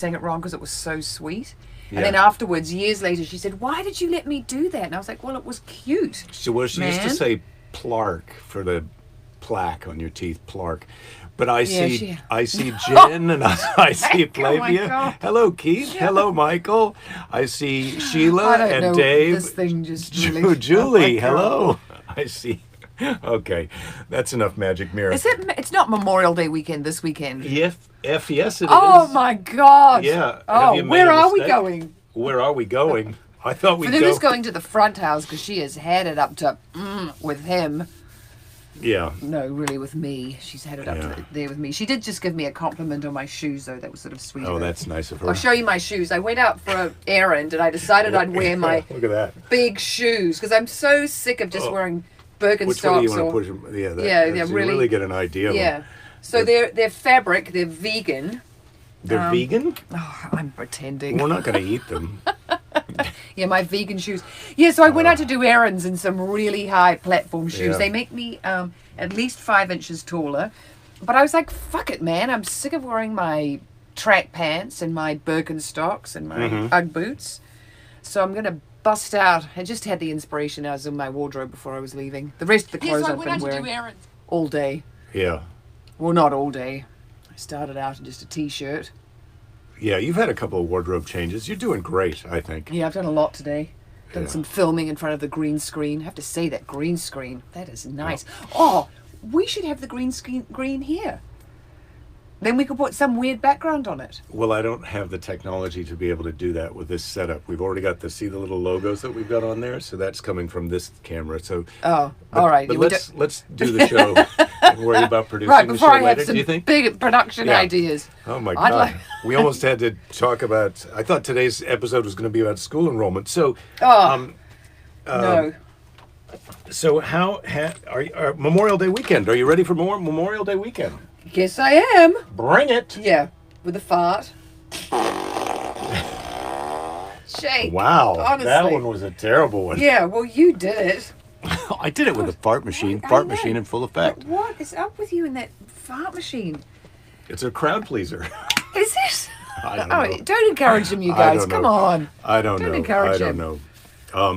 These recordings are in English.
saying it wrong because it was so sweet. Yeah. And then afterwards, years later, she said, "Why did you let me do that?" And I was like, "Well, it was cute." She used to say Plark for the plaque on your teeth, Plark. But I see Jen and I see Flavia. God. Hello, Keith. Hello, Michael. I see Sheila and Dave. This thing just really... Julie, hello. I see. Okay, that's enough magic mirror. It's not Memorial Day weekend this weekend. Yes, it is. Oh my God. Yeah. Oh, where are we going? Where are we going? I thought we'd go. Vanessa's going to the front house because she has had it up to with him. Yeah. No, really with me. She's had it up to there with me. She did just give me a compliment on my shoes, though. That was sort of sweet. Oh, that's nice of her. I'll show you my shoes. I went out for an errand and I decided I'd wear my Look at that. big shoes because I'm so sick of just wearing Birkenstocks. Which way do you want to push them? Yeah, you really get an idea of them. So they're fabric. They're vegan. They're vegan? Oh, I'm pretending. We're not going to eat them. Yeah, my vegan shoes. Yeah, so I went out to do errands in some really high platform shoes. Yeah. They make me at least 5 inches taller. But I was like, fuck it, man. I'm sick of wearing my track pants and my Birkenstocks and my Ugg boots. So I'm going to bust out. I just had the inspiration. I was in my wardrobe before I was leaving. The rest of the clothes I've been wearing all day. Yeah. Well, not all day. I started out in just a t-shirt. Yeah, you've had a couple of wardrobe changes. You're doing great, I think. Yeah, I've done a lot today. Done some filming in front of the green screen. I have to say that green screen. That is nice. Oh, we should have the green here. Then we could put some weird background on it. Well, I don't have the technology to be able to do that with this setup. We've already got see the little logos that we've got on there, so that's coming from this camera. So all right. But let's do the show and worry about producing the show later. Do you think? Big production ideas. Oh my God. We almost had to talk about. I thought today's episode was going to be about school enrollment. So. No. So how are Memorial Day weekend? Are you ready for Memorial Day weekend? Yes, I am. Bring it. Yeah, with a fart. Shake. Wow, honestly. that one was a terrible one. Yeah, well, you did it. I did it with a fart machine. Fart machine in full effect. But what is up with you in that fart machine? It's a crowd pleaser. Is it? I don't know. Don't encourage him, you guys. Come on. I don't know. Don't encourage him. I don't know.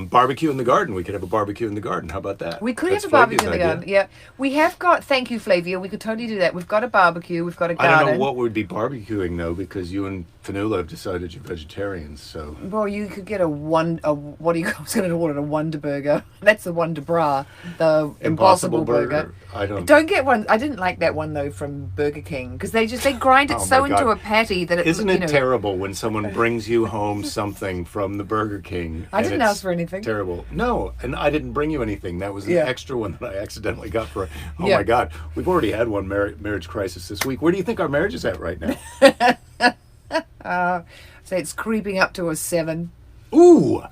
Barbecue in the garden. We could have a barbecue in the garden. How about that? We could have a barbecue in the garden. Yeah. We have got, thank you, Flavia. We could totally do that. We've got a barbecue. We've got a garden. I don't know what we'd be barbecuing, though, because you and Fanula have decided you're vegetarians, so. Well, you could get what do you I was going to order a Wonder Burger. That's the Wonder Bra. The Impossible Burger. I don't get one. I didn't like that one, though, from Burger King, because they grind it into a patty that it... Isn't it terrible when someone brings you home something from the Burger King? I didn't ask for anything. Terrible. No, and I didn't bring you anything. That was an extra one that I accidentally got for... Oh, my God. We've already had one marriage crisis this week. Where do you think our marriage is at right now? Say it's creeping up to a 7. Ooh!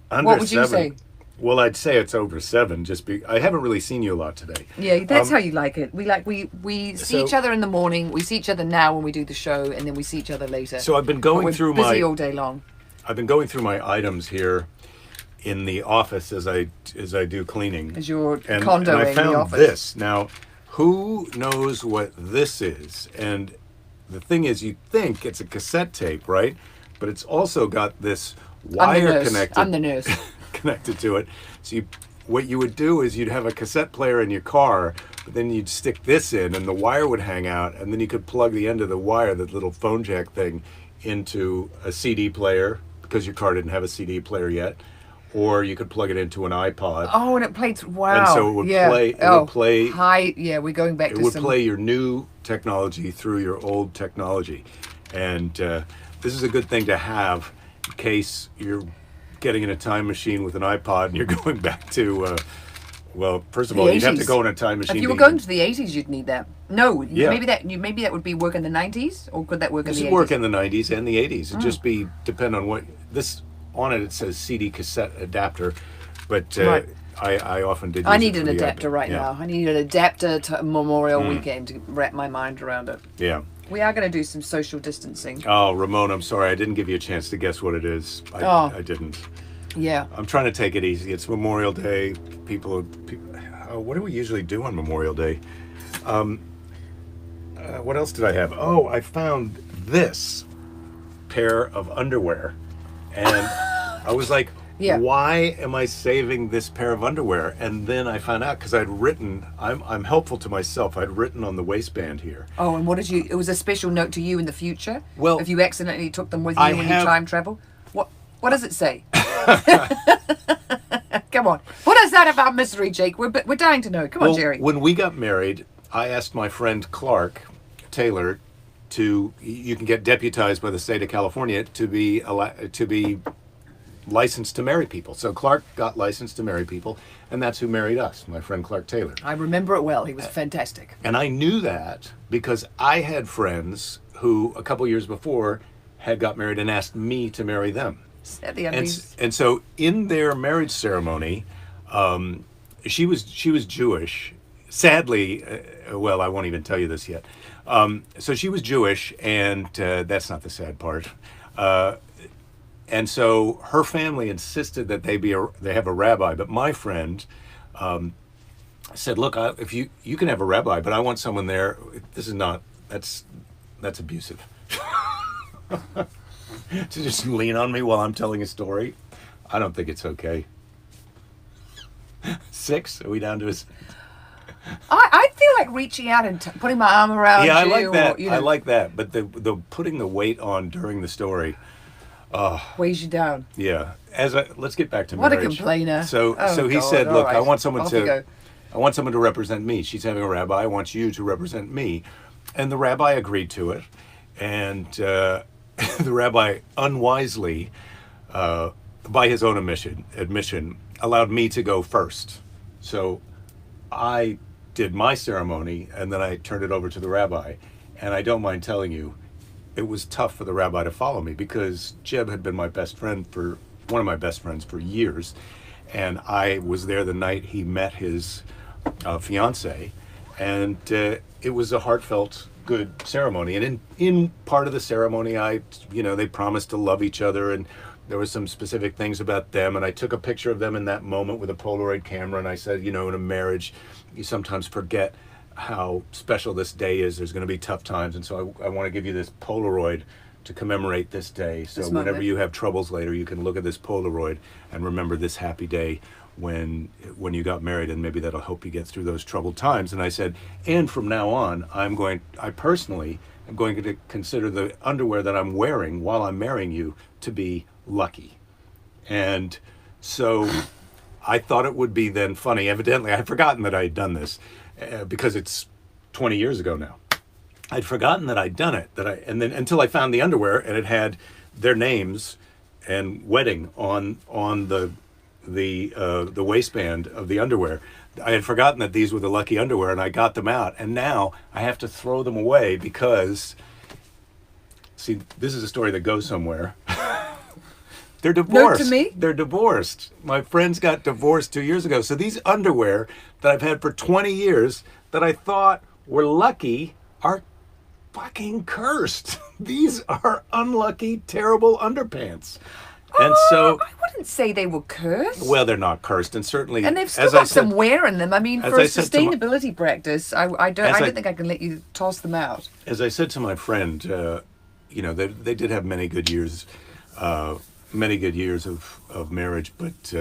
Under what would 7. you say? Well, I'd say it's over 7. I haven't really seen you a lot today. Yeah, that's how you like it. We see each other in the morning. We see each other now when we do the show, and then we see each other later. So I've been going through busy all day long. I've been going through my items here in the office as I do cleaning. As you're condoing and I found the office. This. Now, who knows what this is? And the thing is, you think it's a cassette tape, right? But it's also got this wire connected. I'm the nurse. Connected to it. So what you would do is you'd have a cassette player in your car, but then you'd stick this in and the wire would hang out, and then you could plug the end of the wire, that little phone jack thing, into a CD player, because your car didn't have a CD player yet, or you could plug it into an iPod. Oh, and it plays, wow. And so it would play, it would play. Hi, yeah, we're going back to some. It would play your new technology through your old technology. And this is a good thing to have in case you're getting in a time machine with an iPod and you're going back to, well, first of all, you'd have to go in a time machine. If you were going to the 80s, you'd need that. No, maybe that would be work in the 90s, or could that work in the 80s? This would work in the 90s and the 80s. It'd just depend on what this. On it says CD cassette adapter, but I often did. I need an adapter right now. I need an adapter to Memorial Weekend to wrap my mind around it. Yeah. We are going to do some social distancing. Oh, Ramon, I'm sorry. I didn't give you a chance to guess what it is. I didn't. Yeah. I'm trying to take it easy. It's Memorial Day. People what do we usually do on Memorial Day? What else did I have? Oh, I found this. pair of underwear. And I was like, Yeah. why am I saving this pair of underwear? And then I found out because I'd written, I'm helpful to myself. I'd written on the waistband here. Oh, and what did you? It was a special note to you in the future. Well, if you accidentally took them with you I when have- you time travel, what does it say? Come on, what is that about mystery, Jake? We're dying to know. Come on, Jerry. When we got married, I asked my friend Clark Taylor you can get deputized by the state of California to be licensed to marry people. So Clark got licensed to marry people, and that's who married us, my friend Clark Taylor. I remember it well. He was fantastic. And I knew that because I had friends who, a couple years before, had got married and asked me to marry them. And so in their marriage ceremony, she was Jewish. Sadly, well, I won't even tell you this yet. So she was Jewish, and that's not the sad part. And so her family insisted that they have a rabbi. But my friend said, "Look, if you can have a rabbi, but I want someone there. That's abusive." To just lean on me while I'm telling a story, I don't think it's okay. 6? Are we down to a? I feel like reaching out and putting my arm around you. Yeah, I like that. Or, I like that. But the putting the weight on during the story weighs you down. Yeah. Let's get back to What marriage. a complainer. So he God, said, all "Look, right. I want someone Off you go. I want someone to represent me. She's having a rabbi. I want you to represent me." And the rabbi agreed to it. And the rabbi unwisely, by his own admission, allowed me to go first. So I did my ceremony, and then I turned it over to the rabbi. And I don't mind telling you, it was tough for the rabbi to follow me because Jeb had been one of my best friends for years. And I was there the night he met his fiance. And it was a heartfelt, good ceremony. And in part of the ceremony, they promised to love each other, and there were some specific things about them. And I took a picture of them in that moment with a Polaroid camera, and I said, in a marriage, you sometimes forget how special this day is. There's going to be tough times, and so I want to give you this Polaroid to commemorate this day. So whenever you have troubles later, you can look at this Polaroid and remember this happy day when you got married, and maybe that'll help you get through those troubled times. And I said, and from now on, I personally am going to consider the underwear that I'm wearing while I'm marrying you to be lucky. And so I thought it would be then funny. Evidently, I had forgotten that I had done this because it's 20 years ago now. I'd forgotten that I'd done it, and then until I found the underwear and it had their names and wedding on the waistband of the underwear. I had forgotten that these were the lucky underwear, and I got them out, and now I have to throw them away because, see, this is a story that goes somewhere. They're divorced. Note to me? They're divorced. My friends got divorced 2 years ago. So these underwear that I've had for 20 years that I thought were lucky are fucking cursed. These are unlucky, terrible underpants. And so I wouldn't say they were cursed. Well, they're not cursed, and certainly, And they've still got some wear in them. I mean, for a sustainability practice, I don't think I can let you toss them out. As I said to my friend, they did have many good years of marriage, but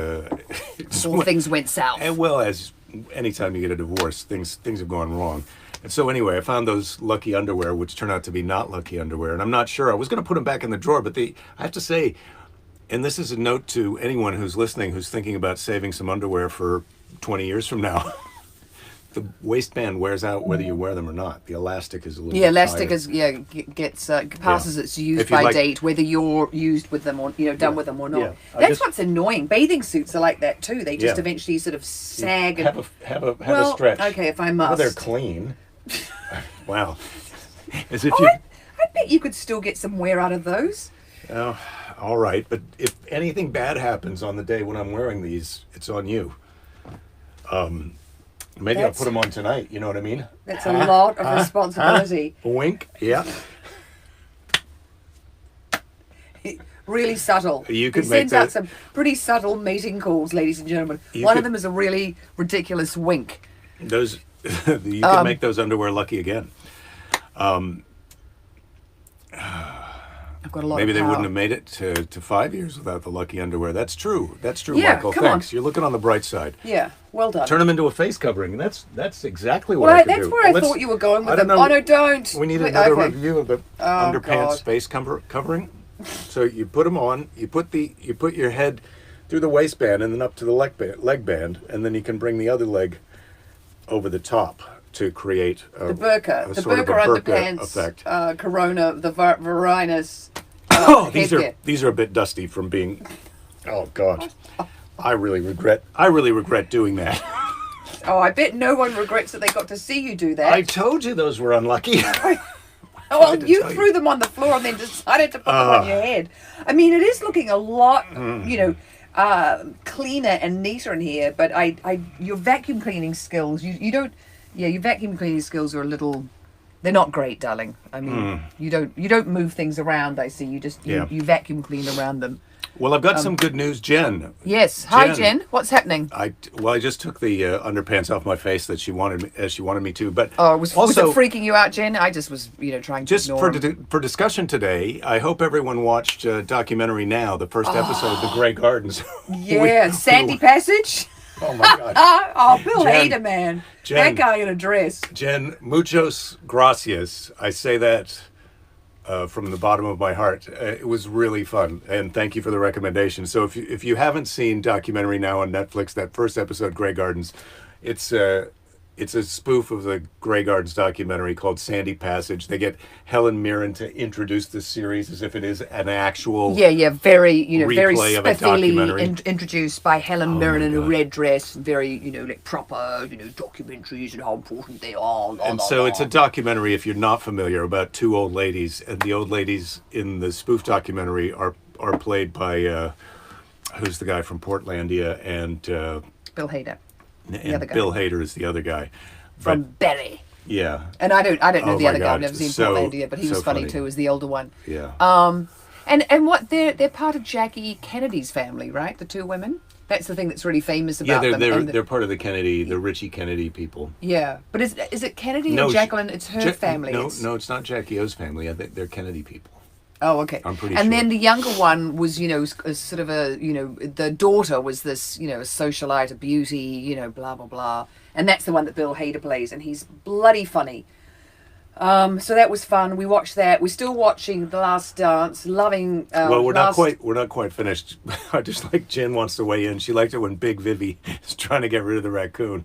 all things went south. And well, as anytime you get a divorce, things have gone wrong. And so anyway, I found those lucky underwear, which turned out to be not lucky underwear, and I'm not sure. I was going to put them back in the drawer, but I have to say, and this is a note to anyone who's listening who's thinking about saving some underwear for 20 years from now. The waistband wears out whether you wear them or not. The elastic is a little elastic tighter. passes its use by date, whether you're used with them or done with them or not. Yeah. That's what's annoying. Bathing suits are like that too. They just eventually sort of sag and have a stretch. Okay, if I must. Well, they're clean. Wow. As if I bet you could still get some wear out of those. Oh, all right, but if anything bad happens on the day when I'm wearing these, it's on you. Maybe I'll put them on tonight. You know what I mean? That's a lot of responsibility. Wink. Yeah. Really subtle. You could it make sends out some pretty subtle mating calls, ladies and gentlemen. One of them is a really ridiculous wink. Those you can make those underwear lucky again. I've got a lot Maybe of they power. wouldn't have made it to 5 years without the lucky underwear. That's true. That's true, Yeah, Michael. come on. Thanks. You're looking on the bright side. Yeah, well done. Turn them into a face covering. That's exactly what Well, I could that's do. where I Let's- thought you were going with I don't them. know. Oh, no, don't. We need Wait, another okay. review of the underpants God. face covering. So you put them on. You put your head through the waistband and then up to the leg band, and then you can bring the other leg over the top to create The burqa. The sort of a burqa burqa underpants. effect. Corona, the Varinus. Oh, headgear. these are a bit dusty from being. Oh God, I really regret doing that. Oh, I bet no one regrets that they got to see you do that. I told you those were unlucky. Well, to you tell you. threw them on the floor and then decided to put them on your head. I mean, it is looking a lot, cleaner and neater in here. But your vacuum cleaning skills, you don't. Yeah, your vacuum cleaning skills are a little. They're not great, darling. I mean, you don't move things around. I see. You vacuum clean around them. Well, I've got some good news, Jen. Yes. Hi, Jen. What's happening? I just took the underpants off my face that she wanted me to, but Was it freaking you out, Jen? I just was, trying to just ignore them. for discussion today. I hope everyone watched documentary now, the first episode, The Grey Gardens. Yeah, Sandy Passage. Oh my God. Oh, Bill Jen, Hader, man. Jen. That guy in a dress. Jen, muchos gracias. I say that from the bottom of my heart. It was really fun, and thank you for the recommendation. So if you haven't seen documentary now on Netflix, that first episode, Grey Gardens, it's a spoof of the Grey Gardens documentary called Sandy Passage. They get Helen Mirren to introduce this series as if it is an actual very very replay of a spiffily documentary. Introduced by Helen Mirren my in a God. red dress, very like proper documentaries and how important they are. And so it's a documentary, if you're not familiar, about two old ladies, and the old ladies in the spoof documentary are played by who's the guy from Portlandia and Bill Hader. and other guy. Bill Hader is the other guy. From But, Barry. yeah, And I don't know Oh the my other guy. God, I've never seen so- Portlandia, but he was so funny funny. too, as the older one. yeah. And what they're part of Jackie Kennedy's family, right? The two women. That's the thing that's really famous Yeah, about them. they're part of the Kennedy, the Richie Kennedy people. Yeah, but is it Kennedy No, or she- Jacqueline? It's her family. No, It's- no, it's not Jackie O's family. I think they're Kennedy people. Oh, okay. I'm pretty and sure. then the younger one was, sort of the daughter was this, a socialite, a beauty, blah, blah, blah. And that's the one that Bill Hader plays, and he's bloody funny. So that was fun. We watched that. We're still watching The Last Dance, loving... Well, we're not quite finished. I just like Jen wants to weigh in. She liked it when Big Vivi is trying to get rid of the raccoon.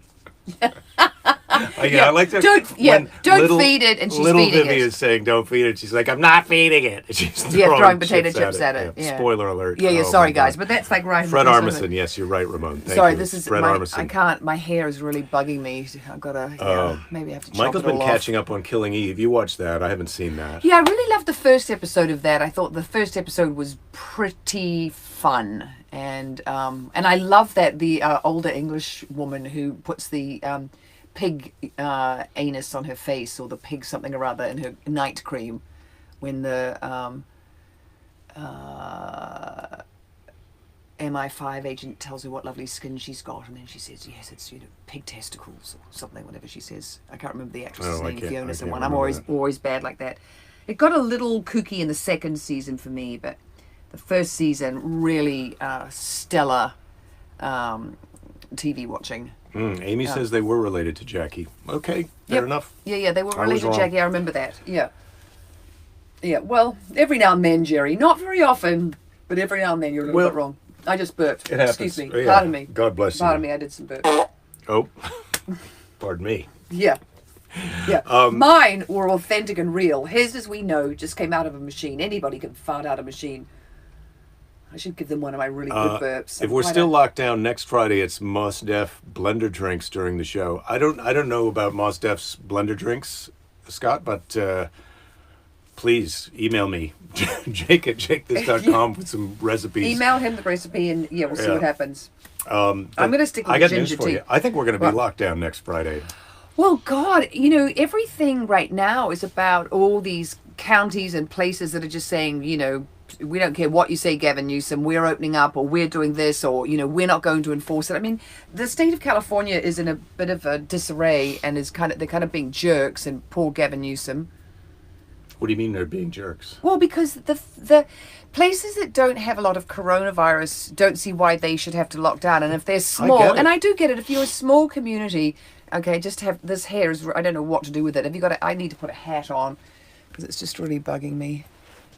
I like to Don't feed it, and she's little feeding Vivi it. is saying don't feed it. She's like, I'm not feeding it. And she's throwing potato chips at it. Yeah. Spoiler alert. Yeah, Oh, sorry my guys, God. but that's like right. Fred that's Armisen. Yes, you're right, Ramon. Thank Sorry, you. this is Fred Armisen. I can't. My hair is really bugging me. I've got to. Maybe I have to chop Michael's it all been off. catching up on Killing Eve. You watched that? I haven't seen that. Yeah, I really loved the first episode of that. I thought the first episode was pretty fun, and I love that the older English woman who puts the pig anus on her face, or the pig something or other, in her night cream when the MI5 agent tells her what lovely skin she's got, and then she says, yes, it's pig testicles or something, whatever she says. I can't remember the actress's name, Fiona someone. I'm always bad like that. It got a little kooky in the second season for me, but the first season, really stellar TV watching. Amy says they were related to Jackie. Okay, fair enough. Yeah, they were I was related to wrong. Jackie. I remember that. Yeah. Yeah, well, every now and then, Jerry. Not very often, but every now and then you're a little bit wrong. I just burped. It happens. Excuse me. Oh, yeah. Pardon me. God bless you. Pardon me, I did some burps. Oh, pardon me. Yeah. Yeah. Mine were authentic and real. His, as we know, just came out of a machine. Anybody can fart out a machine. I should give them one of my really good burps. If we're still locked down next Friday, it's Mos Def blender drinks during the show. I don't know about Mos Def's blender drinks, Scott, but please email me, Jake at jakethis.com with some recipes. Email him the recipe, and we'll see what happens. I'm going to stick with I got ginger news for tea. you. I think we're going to be locked down next Friday. Well, God, everything right now is about all these counties and places that are just saying, we don't care what you say, Gavin Newsom, we're opening up, or we're doing this, or, we're not going to enforce it. I mean, the state of California is in a bit of a disarray, and they're kind of being jerks, and poor Gavin Newsom. What do you mean they're being jerks? Well, because the places that don't have a lot of coronavirus don't see why they should have to lock down. And if they're small, and I do get it, if you're a small community, okay, just have this hair is, I don't know what to do with it. Have you got I need to put a hat on because it's just really bugging me.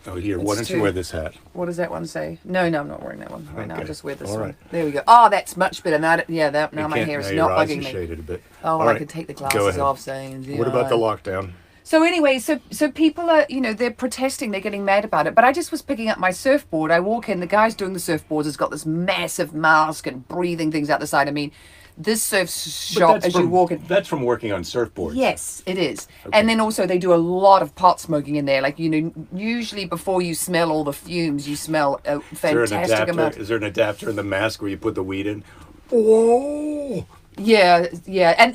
Oh, here, why don't you wear this hat? What does that one say? No, I'm not wearing that one right now. I'll just wear this All one. right. There we go. Oh, that's much better. Now my hair is not bugging me. Shaded a bit. Oh, All I right. could take the Go glasses ahead. off saying... What about the lockdown? So anyway, so people are, they're protesting, they're getting mad about it. But I just was picking up my surfboard. I walk in, the guy's doing the surfboards has got this massive mask and breathing things out the side. I mean, this surf shop as you walk in. That's from working on surfboards. Yes, it is. Okay. And then also they do a lot of pot smoking in there. Like, usually before you smell all the fumes, you smell a fantastic amount. Is there an adapter in the mask where you put the weed in? Oh! Yeah,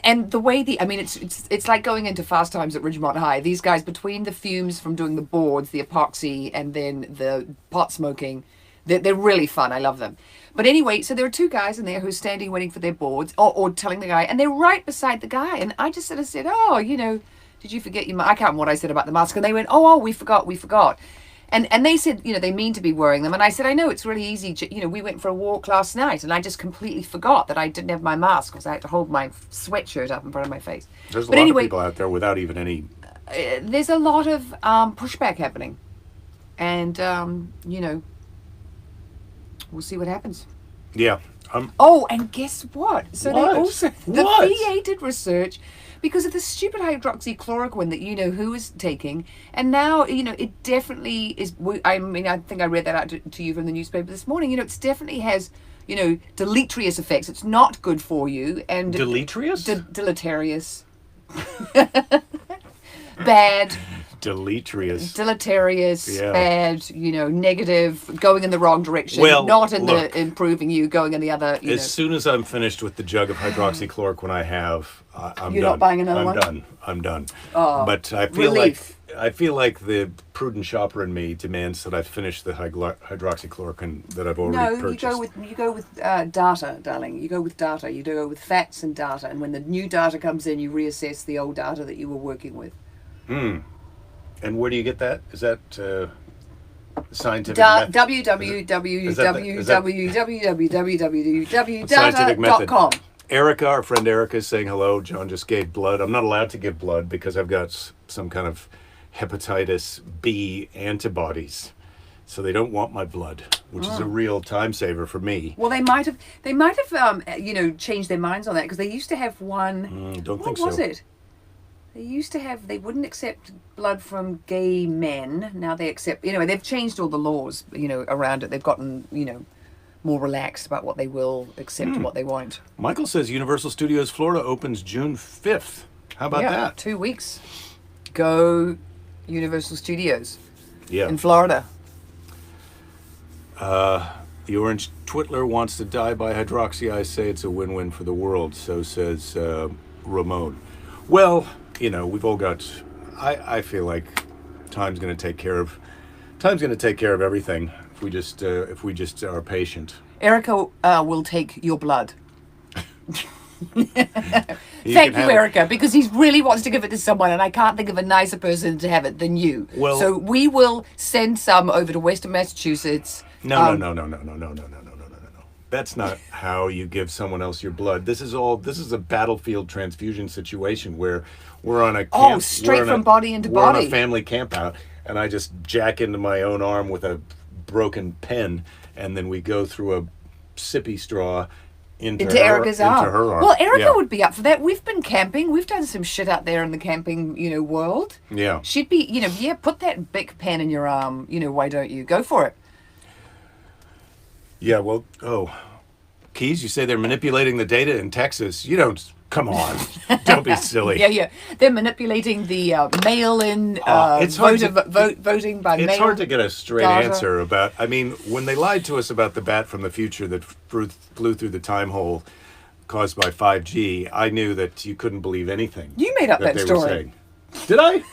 and the way it's like going into Fast Times at Ridgemont High. These guys, between the fumes from doing the boards, the epoxy, and then the pot smoking, they're really fun. I love them. But anyway, so there are two guys in there who are standing waiting for their boards, or telling the guy, and they're right beside the guy. And I just sort of said, oh, did you forget your mask? I can't remember what I said about the mask. And they went, oh, we forgot. And they said, they mean to be wearing them. And I said, I know, it's really easy. We went for a walk last night and I just completely forgot that I didn't have my mask because I had to hold my sweatshirt up in front of my face. There's a lot of people out there without even any... There's a lot of pushback happening. And, we'll see what happens. Yeah. Oh, and guess what? So what? they also... The What? VA did research... because of the stupid hydroxychloroquine that who is taking, and now it definitely is. I think I read that out to you from the newspaper this morning. It definitely has deleterious effects. It's not good for you, and Deleterious? Deleterious. Bad. Deleterious. Deleterious, Yeah. bad, negative, going in the wrong direction, Well, not in look, the improving you, going in the other. As soon as I'm finished with the jug of hydroxychloroquine I have, I'm done. You're not buying another one? I'm done. Oh, but I feel relief. like the prudent shopper in me demands that I finish the hydroxychloroquine that I've already purchased. You go with data, darling. You go with data. You go with facts and data, and when the new data comes in, you reassess the old data that you were working with. And where do you get that? Is that scientific method? www.data.com. Erica, our friend Erica, is saying hello. John just gave blood. I'm not allowed to give blood because I've got some kind of hepatitis B antibodies. So they don't want my blood, which is a real time saver for me. Well, they might have changed their minds on that because they used to have one. Don't think so. What was it? They wouldn't accept blood from gay men. Now they accept, they've changed all the laws, around it. They've gotten, more relaxed about what they will accept and what they won't. Michael says Universal Studios Florida opens June 5th. How about that? 2 weeks. Go Universal Studios in Yeah. Florida. The Orange Twitler wants to die by hydroxy. I say it's a win-win for the world. So says Ramon. Well, we've all got. I feel like time's going to take care of everything if we just are patient. Erica will take your blood. You Thank you, Erica, because he really wants to give it to someone, and I can't think of a nicer person to have it than you. Well, so we will send some over to Western Massachusetts. No. That's not how you give someone else your blood. This is a battlefield transfusion situation where we're on a camp. Straight from body into We're on body. a family camp out, and I just jack into my own arm with a broken pen, and then we go through a sippy straw into Erica's arm. Into her arm. Well, Erica Yeah. would be up for that. We've been camping. We've done some shit out there in the camping, world. Yeah. She'd be, put that big pen in your arm. Why don't you go for it? Yeah, well, Keys, you say they're manipulating the data in Texas. You don't, come on. Don't be silly. Yeah. They're manipulating the mail-in voting by mail. It's hard to get a straight data. answer about, when they lied to us about the bat from the future that flew through the time hole caused by 5G, I knew that you couldn't believe anything. You made up that they story. were saying. Did I?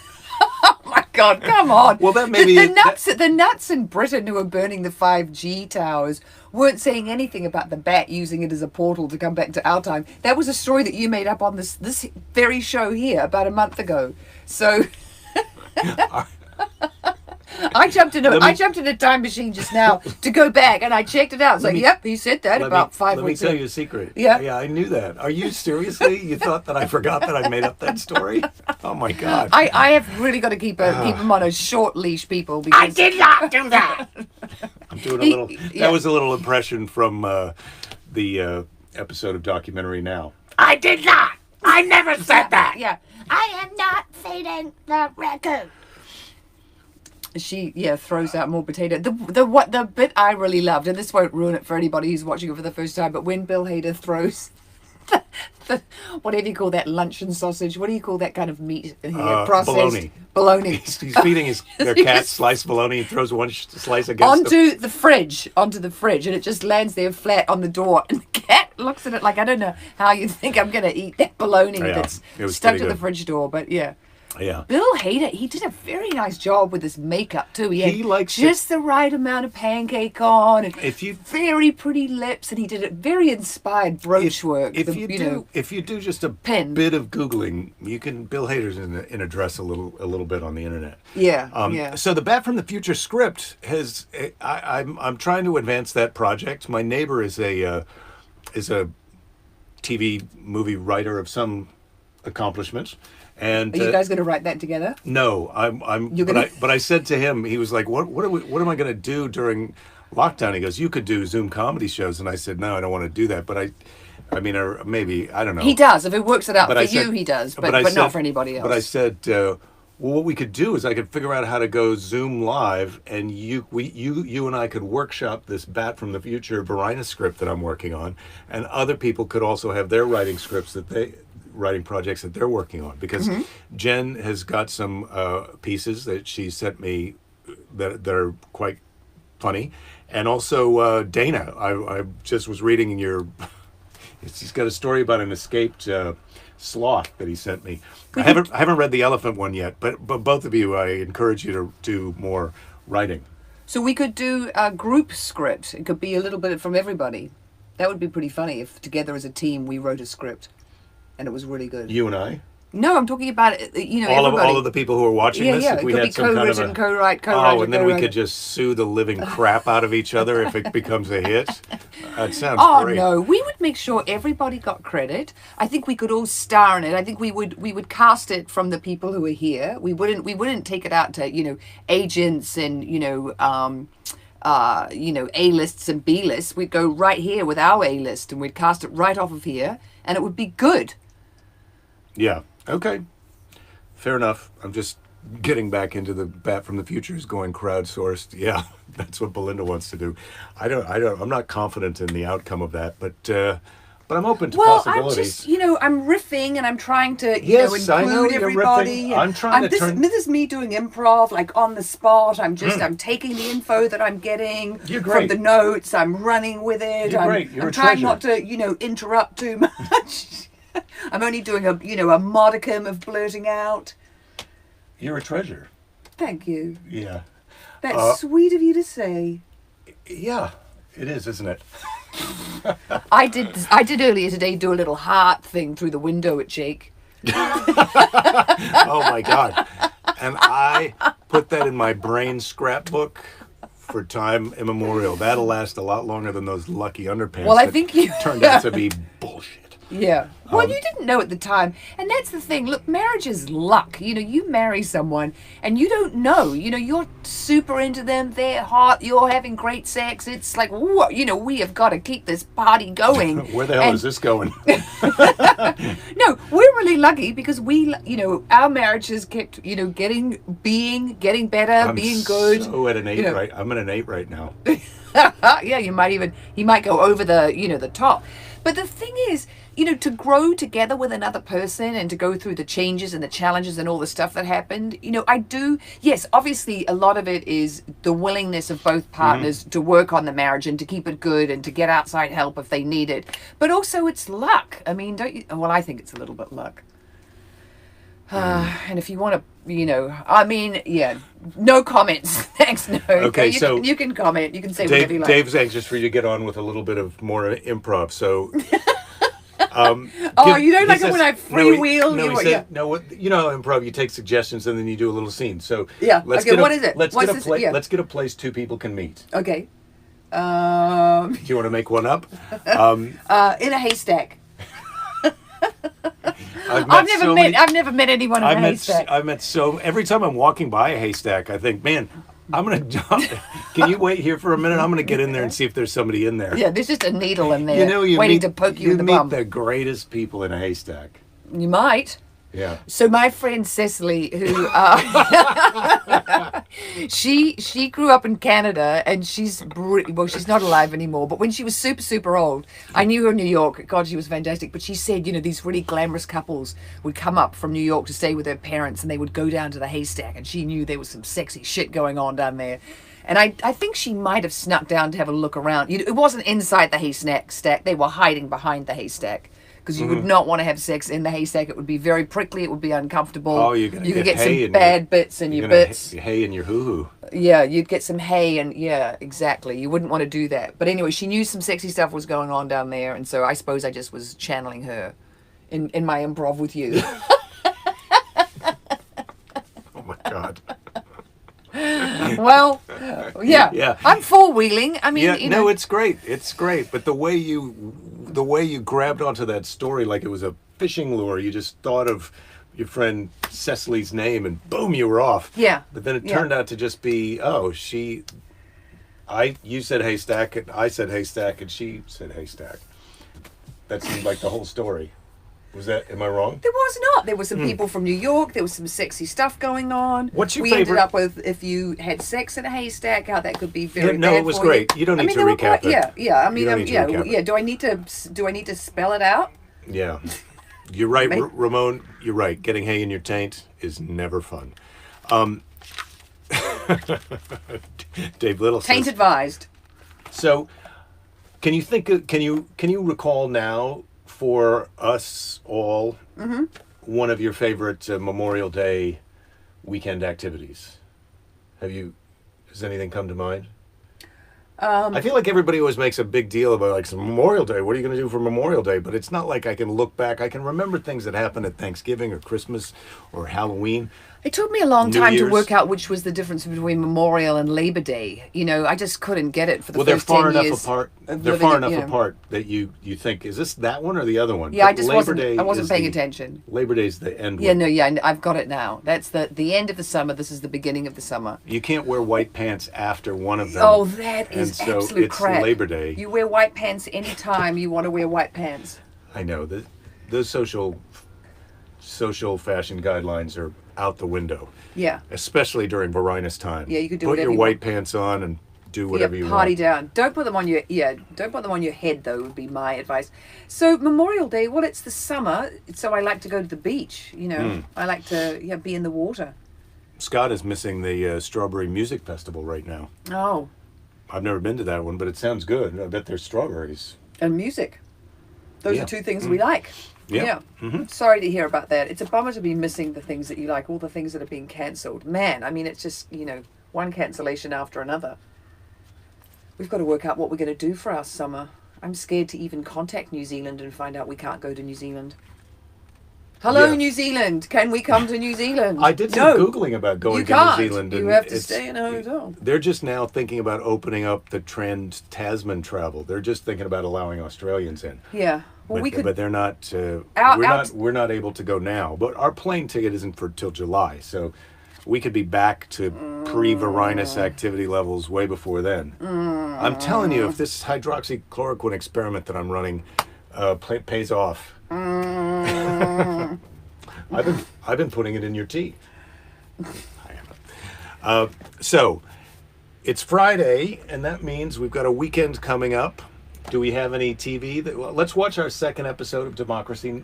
Oh my God, come on. Well, that maybe... The nuts in Britain who were burning the 5G towers weren't saying anything about the bat using it as a portal to come back to our time. That was a story that you made up on this very show here about a month ago. So... I jumped in a time machine just now to go back, and I checked it out. It's like, yep, he said that about 5 Let me weeks tell ago. you a secret. Yeah. Yeah, I knew that. Are you seriously? You thought that I forgot that I made up that story? Oh my God. I have really got to keep him on a short leash, people. Because I did not do that. I'm doing a little. That was a little impression from the episode of Documentary Now. I did not. I never said that. Yeah. I am not feeding the raccoon. She throws out more potato. The bit I really loved, and this won't ruin it for anybody who's watching it for the first time, but when Bill Hader throws the whatever you call that, luncheon sausage, what do you call that kind of meat here? Processed bologna. He's feeding their cat sliced bologna and throws one slice against onto the fridge, and it just lands there flat on the door, and the cat looks at it like, I don't know how you think I'm going to eat that bologna that's stuck to the fridge door, but yeah. Yeah. Bill Hader, he did a very nice job with his makeup too. He likes just the right amount of pancake on, and very pretty lips, and he did it very inspired brooch work. If you do just a bit of Googling, you can. Bill Hader's in a dress a little bit on the internet. Yeah. So the Bat from the Future script has. I'm trying to advance that project. My neighbor is a TV movie writer of some accomplishments. And, are you guys going to write that together? No, but I said to him, he was like, "What am I going to do during lockdown?" He goes, "You could do Zoom comedy shows," and I said, "No, I don't want to do that." But I mean, or maybe I don't know. He does if it works it out for you. He does, but not for anybody else. But I said, well, what we could do is I could figure out how to go Zoom live, and you and I could workshop this Bat from the Future Verina script that I'm working on, and other people could also have their writing projects that they're working on, because Jen has got some pieces that she sent me that are quite funny, and also Dana. I just was reading he's got a story about an escaped sloth that he sent me. I haven't read the elephant one yet, but both of you, I encourage you to do more writing. So we could do a group script. It could be a little bit from everybody. That would be pretty funny if together as a team we wrote a script. And it was really good. You and I? No, I'm talking about everybody. All of the people who are watching this. If we had some kind of co-write, and then we could just sue the living crap out of each other if it becomes a hit. That sounds great. Oh no, we would make sure everybody got credit. I think we could all star in it. I think we would cast it from the people who are here. We wouldn't take it out to agents and A-lists and B-lists. We'd go right here with our A-list, and we'd cast it right off of here, and it would be good. Yeah. Okay. Fair enough. I'm just getting back into the Bat from the Future is going crowdsourced. Yeah, that's what Belinda wants to do. I'm not confident in the outcome of that, but I'm open to possibilities. I'm just, I'm riffing and I'm trying to, include everybody. I'm trying to turn. This is me doing improv, like on the spot. I'm taking the info that I'm getting from the notes. I'm running with it. You're great. You're I'm trying not to, interrupt too much. I'm only doing a modicum of blurting out. You're a treasure. Thank you. Yeah. That's sweet of you to say. Yeah, it is, isn't it? I did earlier today do a little heart thing through the window at Jake. Oh my God. And I put that in my brain scrapbook for time immemorial. That'll last a lot longer than those lucky underpants. Well, I think you turned out to be bullshit. Yeah. Well, you didn't know at the time. And that's the thing. Look, marriage is luck. You marry someone and you don't know. You're super into them. They're hot. You're having great sex. It's like, what? We have got to keep this party going. Where the hell is this going? No, we're really lucky because our marriage has kept, getting better, being good. So at an 8 right. I'm at an 8 right now. Yeah, he might go over the top. But the thing is, to grow together with another person and to go through the changes and the challenges and all the stuff that happened, yes, obviously a lot of it is the willingness of both partners to work on the marriage and to keep it good and to get outside help if they need it. But also it's luck. I mean, don't you? Well, I think it's a little bit luck. And if you want to, no comments. Thanks, no. Okay, you can comment. You can say whatever you like. Dave's anxious for you to get on with a little bit of more improv, so You don't like it when I freewheel? No, he said, no, you know, improv, you take suggestions and then you do a little scene. So yeah, what is it? Let's get a place two people can meet. Okay. Do you want to make one up? In a haystack. I've never met anyone in a haystack. I've met every time I'm walking by a haystack, I think, man, I'm gonna jump. Can you wait here for a minute? I'm gonna get in there and see if there's somebody in there. Yeah, there's just a needle in there, waiting to poke you in the bum. You meet the greatest people in a haystack. You might. Yeah. So my friend Cecily, who she grew up in Canada, and she's not alive anymore. But when she was super, super old, I knew her in New York. God, she was fantastic. But she said, you know, these really glamorous couples would come up from New York to stay with their parents, and they would go down to the haystack, and she knew there was some sexy shit going on down there. And I think she might have snuck down to have a look around. It wasn't inside the haystack. They were hiding behind the haystack. Because you would not want to have sex in the haystack. It would be very prickly. It would be uncomfortable. Oh, you could get some bad bits in your bits. Hay in your hoo-hoo. Yeah, you'd get some hay, and yeah, exactly. You wouldn't want to do that. But anyway, she knew some sexy stuff was going on down there, and so I suppose I just was channeling her in my improv with you. Oh my God. Well, yeah. I'm four-wheeling. I mean, yeah, no, it's great. It's great. But the way you grabbed onto that story like it was a fishing lure, you just thought of your friend Cecily's name and boom, you were off. Yeah. But then it turned out to just be, you said haystack, and I said haystack, and she said haystack. That seemed like the whole story. Am I wrong? There was not. There were some people from New York. There was some sexy stuff going on. What's your favorite? We ended up with, if you had sex in a haystack, how that could be very bad. No, it was great. You don't need to recap it. Yeah. I mean, yeah. Do I need to spell it out? Yeah. You're right, Ramon. You're right. Getting hay in your taint is never fun. Dave Little says, taint advised. So, can you recall now, for us all, one of your favorite Memorial Day weekend activities? Has anything come to mind? I feel like everybody always makes a big deal about like some Memorial Day. What are you going to do for Memorial Day? But it's not like I can look back. I can remember things that happened at Thanksgiving or Christmas or Halloween. It took me a long time to work out which was the difference between Memorial and Labor Day. You know, I just couldn't get it for the first 10 years. They're far enough apart that you think, is this that one or the other one? Yeah, I wasn't paying attention. Labor Day's the end one. Yeah, I've got it now. That's the end of the summer. This is the beginning of the summer. You can't wear white pants after one of them. Oh, that is absolute crap. It's Labor Day. You wear white pants anytime you want to wear white pants. I know. Those social fashion guidelines are out the window. Yeah. Especially during Varinus time. Yeah, you could do Put whatever your white pants on and do whatever you want. Party down. Don't put them on your head though, would be my advice. So Memorial Day, well, it's the summer, so I like to go to the beach, you know. I like to be in the water. Scott is missing the Strawberry Music Festival right now. Oh. I've never been to that one, but it sounds good. I bet there's strawberries. And music. Those are two things we like. Yeah. Sorry to hear about that. It's a bummer to be missing the things that you like, all the things that are being cancelled. Man, I mean, it's just, one cancellation after another. We've got to work out what we're going to do for our summer. I'm scared to even contact New Zealand and find out we can't go to New Zealand. Hello, New Zealand. Can we come to New Zealand? I did some Googling about going to New Zealand. You have to stay in a hotel. They're just now thinking about opening up the Trans-Tasman travel. They're just thinking about allowing Australians in. Yeah. Well, but they're not. We're not able to go now. But our plane ticket isn't till July, so we could be back to pre-Varinus activity levels way before then. I'm telling you, if this hydroxychloroquine experiment that I'm running pays off, I've been putting it in your tea. I haven't. So it's Friday, and that means we've got a weekend coming up. Do we have any TV? Let's watch our second episode of Documentary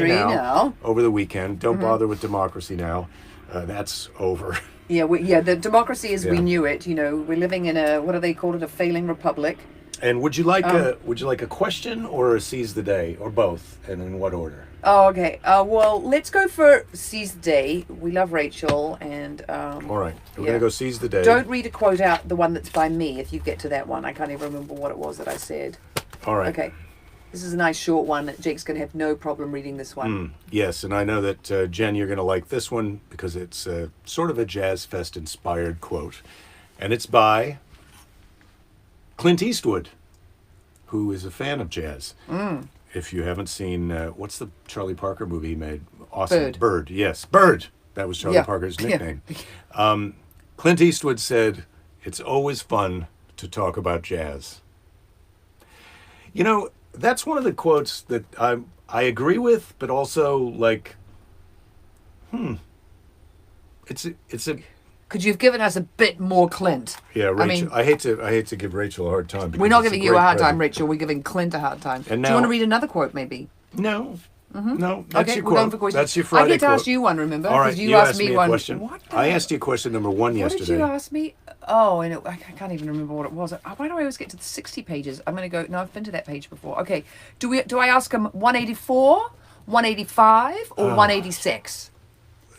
now over the weekend. Don't bother with Democracy Now. That's over. Yeah, the democracy as we knew it. We're living in what do they call it? A failing republic. And would you like a question or a seize the day, or both, and in what order? Oh, okay. Well, let's go for seize the day. We love Rachel, and all right, we're gonna go seize the day. Don't read a quote out, the one that's by me. If you get to that one, I can't even remember what it was that I said. All right. Okay. This is a nice short one. Jake's going to have no problem reading this one. Yes, and I know that, Jen, you're going to like this one because it's sort of a Jazz Fest-inspired quote. And it's by Clint Eastwood, who is a fan of jazz. If you haven't seen, what's the Charlie Parker movie he made? Awesome. Bird, yes. Bird! That was Charlie Parker's nickname. Clint Eastwood said, "It's always fun to talk about jazz." You know, that's one of the quotes that I agree with, but also like, it's a. Could you have given us a bit more Clint? Yeah, Rachel. I hate to give Rachel a hard time. We're not giving you a hard time, Rachel. We're giving Clint a hard time. And do you want to read another quote, maybe? No. No, that's your we're quote. going for questions. That's your Friday I get to quote. ask you one, remember? All right, you asked me a one. question. What I asked you question number 1 yesterday. What did you ask me? Oh, and I can't even remember what it was. Why do I always get to the 60 pages? I'm going to go. No, I've been to that page before. Okay. Do I ask him 184, 185, or 186?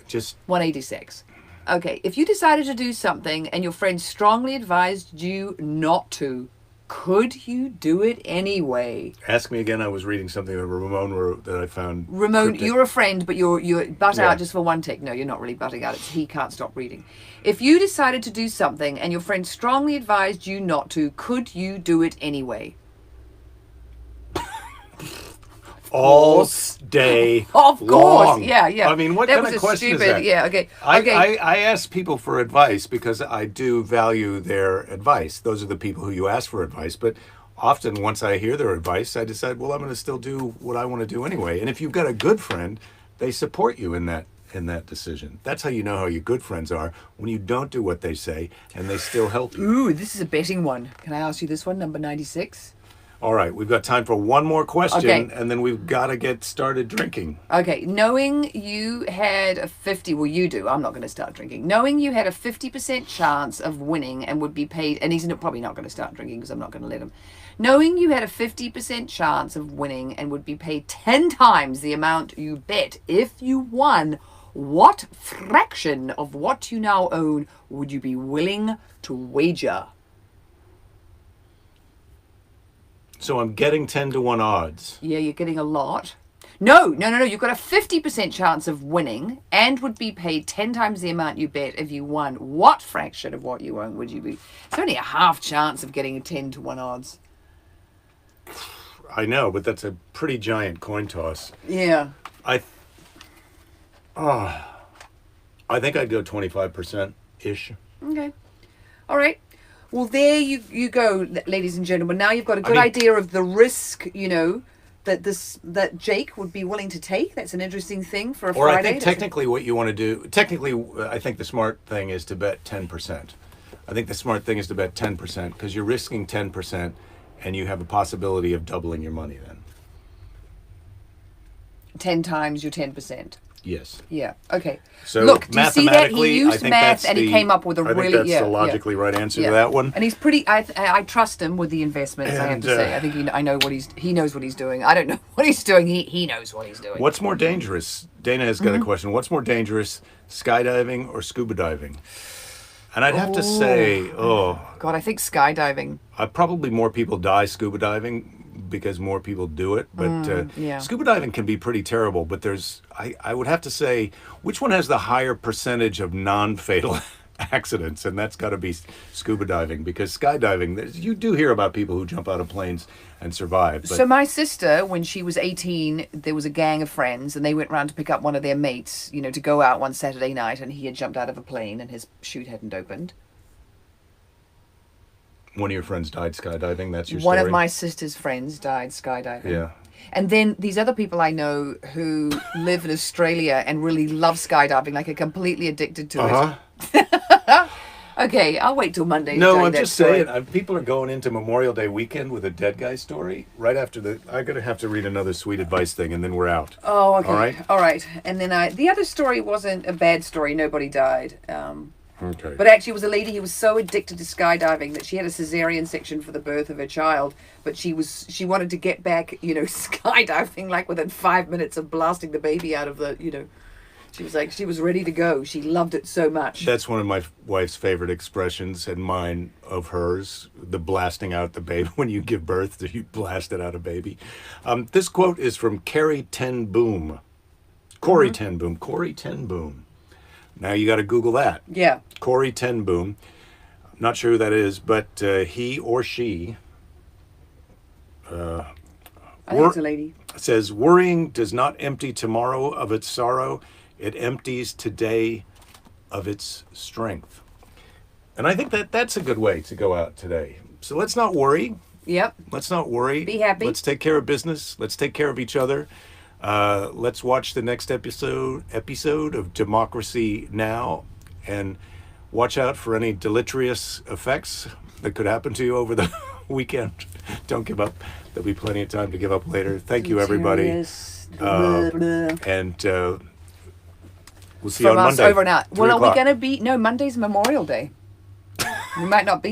Just 186. Okay. If you decided to do something and your friend strongly advised you not to, could you do it anyway? ask me again. I was reading something that Ramon wrote that I found. Ramon, cryptic. you're a friend, but you're butt out just for one tick. No, you're not really butting out. He can't stop reading. If you decided to do something and your friend strongly advised you not to, could you do it anyway? All day Of course. long. Yeah. I mean, what that kind was of question stupid, is that? Yeah, okay. I ask people for advice because I do value their advice. Those are the people who you ask for advice. But often once I hear their advice, I decide, well, I'm going to still do what I want to do anyway. And if you've got a good friend, they support you in that decision. That's how you know how your good friends are, when you don't do what they say and they still help you. Ooh, this is a betting one. Can I ask you this one, number 96? All right, we've got time for one more question, Okay. and then we've got to get started drinking. Okay, knowing you had a 50, well, you do, I'm not going to start drinking. Knowing you had a 50% chance of winning and would be paid, and he's probably not going to start drinking because I'm not going to let him. Knowing you had a 50% chance of winning and would be paid 10 times the amount you bet if you won, what fraction of what you now own would you be willing to wager? So I'm getting 10 to 1 odds. Yeah, you're getting a lot. No. You've got a 50% chance of winning and would be paid 10 times the amount you bet if you won. What fraction of what you own would you be? It's only a half chance of getting a 10 to 1 odds. I know, but that's a pretty giant coin toss. Yeah. I think I'd go 25%-ish. Okay. All right. Well, there you go, ladies and gentlemen. Now you've got a good idea of the risk, that Jake would be willing to take. That's an interesting thing for a Friday. Or I think technically what you want to do, I think the smart thing is to bet 10%. I think the smart thing is to bet 10% because you're risking 10% and you have a possibility of doubling your money then. 10 times your 10%. Yes. Yeah. Okay. So look, do you see that he I used think math that's and he came up with a I really think that's the logically right answer to that one. And he's pretty. I trust him with the investments. I have to say. I think I know what he knows what he's doing. I don't know what he's doing. He knows what he's doing. What's more dangerous? Dana has got a question. What's more dangerous, skydiving or scuba diving? And I'd have to say, God, I think skydiving. Probably more people die scuba diving because more people do it. But scuba diving can be pretty terrible. But I would have to say, which one has the higher percentage of non-fatal accidents? And that's got to be scuba diving, because skydiving, you do hear about people who jump out of planes and survive. But So my sister, when she was 18, there was a gang of friends and they went round to pick up one of their mates, to go out one Saturday night, and he had jumped out of a plane and his chute hadn't opened. one of your friends died skydiving. That's your One story? of my sister's friends died skydiving. Yeah. And then these other people I know who live in Australia and really love skydiving, like are completely addicted to it. Okay, I'll wait till Monday to tell you I'm that just story. saying, people are going into Memorial Day weekend with a dead guy story right after I'm going to have to read another sweet advice thing, and then we're out. Oh, okay. All right? All right. And then the other story wasn't a bad story. Nobody died. Okay. But actually, it was a lady who was so addicted to skydiving that she had a cesarean section for the birth of her child. But she wanted to get back, skydiving like within 5 minutes of blasting the baby out of the, She was like, she was ready to go. She loved it so much. That's one of my wife's favorite expressions, and mine of hers, the blasting out the baby. When you give birth, you blast it out a baby. This quote is from Corrie ten Boom. Corrie ten Boom. Corrie ten Boom. Now you got to Google that. Yeah. Corrie ten Boom. I'm not sure who that is, but he or she I think it's a lady. says, worrying does not empty tomorrow of its sorrow. It empties today of its strength. And I think that that's a good way to go out today. So let's not worry. Yep. Let's not worry. Be happy. Let's take care of business. Let's take care of each other. Let's watch the next episode of Democracy Now! And watch out for any deleterious effects that could happen to you over the weekend. Don't give up. There'll be plenty of time to give up later. Thank you, everybody. And we'll see you on From us Monday. over and out. 3 Well, are we o'clock. going to be... No, Monday's Memorial Day. We might not be